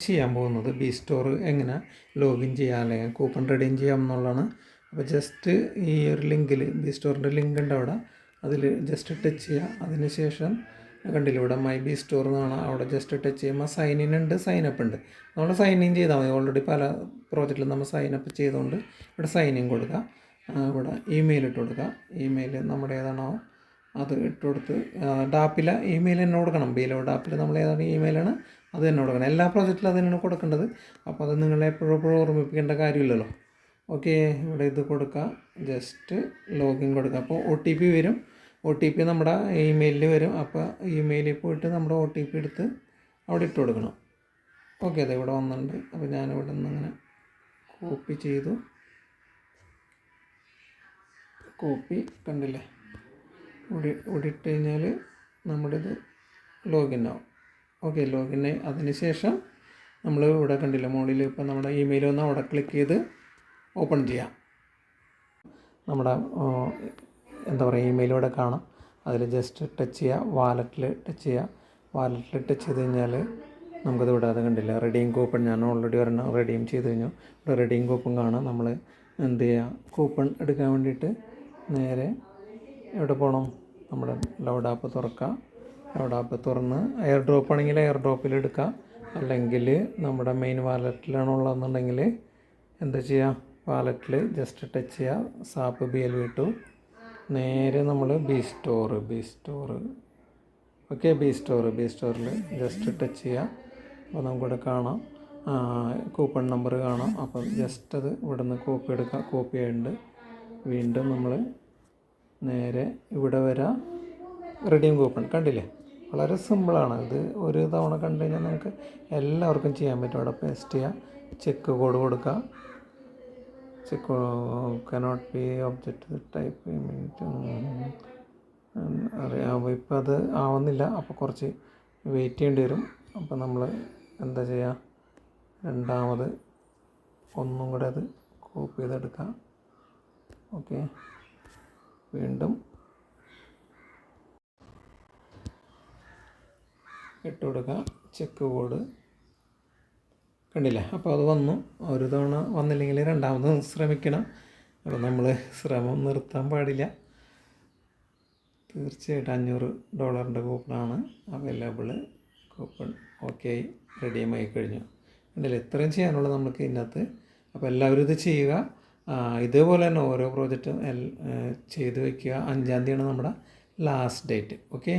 ചെയ്യാൻ പോകുന്നത് B store എങ്ങനെ ലോഗിൻ ചെയ്യാം അല്ലെങ്കിൽ കൂപ്പൺ റെഡീം ചെയ്യാം എന്നുള്ളതാണ്. അപ്പോൾ ജസ്റ്റ് ഈ ഒരു ലിങ്കിൽ ബി സ്റ്റോറിൻ്റെ ലിങ്ക് ഉണ്ട് അവിടെ, അതിൽ ജസ്റ്റ് ടച്ച് ചെയ്യുക. അതിനുശേഷം കണ്ടില്ല ഇവിടെ മൈ ബി സ്റ്റോർ എന്നാണ്, അവിടെ ജസ്റ്റ് ടച്ച് ചെയ്യുമ്പോൾ സൈൻ ഇൻ ഉണ്ട്, സൈൻ അപ്പ് ഉണ്ട്. നമ്മൾ സൈൻ ഇൻ ചെയ്താൽ മതി. ഓൾറെഡി പല പ്രോജക്റ്റിലും നമ്മൾ സൈൻ അപ്പ് ചെയ്തുകൊണ്ട് ഇവിടെ സൈൻ ഇൻ കൊടുക്കുക. ഇവിടെ ഇമെയിൽ ഇട്ട് കൊടുക്കുക. ഇമെയിൽ നമ്മുടെ ഏതാണോ അത് ഇട്ട് കൊടുത്ത് ഡാപ്പിലെ ഇമെയിൽ തന്നെ കൊടുക്കണം. ബിലോ ഡാപ്പിൽ നമ്മൾ ഏതാണ് ഇമെയിലാണ് അത് തന്നെ കൊടുക്കണം. എല്ലാ പ്രോജക്റ്റിലും അത് തന്നെയാണ് കൊടുക്കേണ്ടത്. അപ്പോൾ അത് നിങ്ങളെ എപ്പോഴും ഓർമ്മിപ്പിക്കേണ്ട കാര്യമില്ലല്ലോ. ഓക്കെ, ഇവിടെ ഇത് കൊടുക്കുക, ജസ്റ്റ് ലോഗിൻ കൊടുക്കുക. അപ്പോൾ ഒ ടി പി വരും. ഒ ടി പി നമ്മുടെ ഇമെയിലിൽ വരും. അപ്പോൾ ഇമെയിലിൽ പോയിട്ട് നമ്മുടെ ഒ ടി പി എടുത്ത് അവിടെ ഇട്ട് കൊടുക്കണം. ഓക്കെ, അതെ ഇവിടെ വന്നിട്ടുണ്ട്. അപ്പോൾ ഞാനിവിടെ നിന്ന് ഇങ്ങനെ കോപ്പി ചെയ്തു. കോപ്പി കണ്ടില്ലേ, ഇവിടെ ഇട്ട് കഴിഞ്ഞാൽ നമ്മുടെ ഇത് ലോഗിൻ ആവും. ഓക്കെ, ലോഗിനായി. അതിന് ശേഷം നമ്മൾ ഇവിടെ കണ്ടില്ല മുകളിൽ ഇപ്പം നമ്മുടെ ഇമെയിൽ വന്ന് അവിടെ ക്ലിക്ക് ചെയ്ത് ഓപ്പൺ ചെയ്യാം. നമ്മുടെ എന്താ പറയുക ഇമെയിൽ ഇവിടെ കാണാം. അതിൽ ജസ്റ്റ് ടച്ച് ചെയ്യുക, വാലറ്റിൽ ടച്ച് ചെയ്യുക. വാലറ്റിൽ ടച്ച് ചെയ്ത് കഴിഞ്ഞാൽ നമുക്കത് ഇവിടെ അത് കണ്ടില്ല റെഡീം കൂപ്പൺ. ഞാൻ ഓൾറെഡി ഒരെണ്ണം റെഡീം ചെയ്ത് കഴിഞ്ഞു. ഇവിടെ റെഡീം കൂപ്പൺ കാണാം. നമ്മൾ എന്ത് ചെയ്യുക, കൂപ്പൺ എടുക്കാൻ വേണ്ടിയിട്ട് നേരെ എവിടെ പോകണം, നമ്മുടെ ലൗഡ് ആപ്പ് തുറക്കുക. ലൗഡ് ആപ്പ് തുറന്ന് എയർ ഡ്രോപ്പ് ആണെങ്കിൽ എയർ ഡ്രോപ്പിൽ എടുക്കുക. അല്ലെങ്കിൽ നമ്മുടെ മെയിൻ വാലറ്റിലാണ് ഉള്ളതെന്നുണ്ടെങ്കിൽ എന്താ ചെയ്യുക, വാലറ്റിൽ ജസ്റ്റ് ടച്ച് ചെയ്യുക. സാപ്പ് BLV ഇട്ടു. നേരെ നമ്മൾ ബി സ്റ്റോർ ഓക്കെ, ബി സ്റ്റോറിൽ ജസ്റ്റ് ടച്ച് ചെയ്യുക. അപ്പോൾ നമുക്കിവിടെ കാണാം കൂപ്പൺ നമ്പർ കാണാം. അപ്പം ജസ്റ്റ് അത് ഇവിടെ നിന്ന് കോപ്പി എടുക്കുക. കോപ്പി ആയിട്ടുണ്ട്. വീണ്ടും നമ്മൾ നേരെ ഇവിടെ വരാം. റെഡീം കൂപ്പൺ കണ്ടില്ലേ, വളരെ സിമ്പിളാണ് ഇത്. ഒരു തവണ കണ്ടു കഴിഞ്ഞാൽ നമുക്ക് എല്ലാവർക്കും ചെയ്യാൻ പറ്റും. അവിടെ പേസ്റ്റ് ചെയ്യുക, ചെക്ക് കോഡ് കൊടുക്കുക. Check cannot be object type payment അറിയാം. ഇപ്പോൾ അത് ആവുന്നില്ല, അപ്പോൾ കുറച്ച് വെയിറ്റ് ചെയ്യേണ്ടി വരും. അപ്പോൾ നമ്മൾ എന്താ ചെയ്യുക, രണ്ടാമത് ഒന്നും കൂടെ അത് കോപ്പി ചെയ്തെടുക്കാം. ഓക്കെ, വീണ്ടും ഇട്ട് കൊടുക്കുക, ചെക്ക് കോഡ് കണ്ടില്ലേ. അപ്പോൾ അത് വന്നു. ഒരു തവണ വന്നില്ലെങ്കിൽ രണ്ടാമത് ശ്രമിക്കണം. അപ്പോൾ നമ്മൾ ശ്രമം നിർത്താൻ പാടില്ല. തീർച്ചയായിട്ടും $500 കൂപ്പണാണ് അവൈലബിൾ. കൂപ്പൺ ഓക്കെ ആയി, റെഡിയുമായി കഴിഞ്ഞു. കണ്ടില്ലേ, ഇത്രയും ചെയ്യാനുള്ളത് നമുക്ക് ഇതിനകത്ത്. അപ്പോൾ എല്ലാവരും ഇത് ചെയ്യുക. ഇതേപോലെ തന്നെ ഓരോ പ്രോജക്റ്റും ചെയ്ത് വയ്ക്കുക. 5-ാം തീയതിയാണ് നമ്മുടെ ലാസ്റ്റ് ഡേറ്റ്. ഓക്കെ.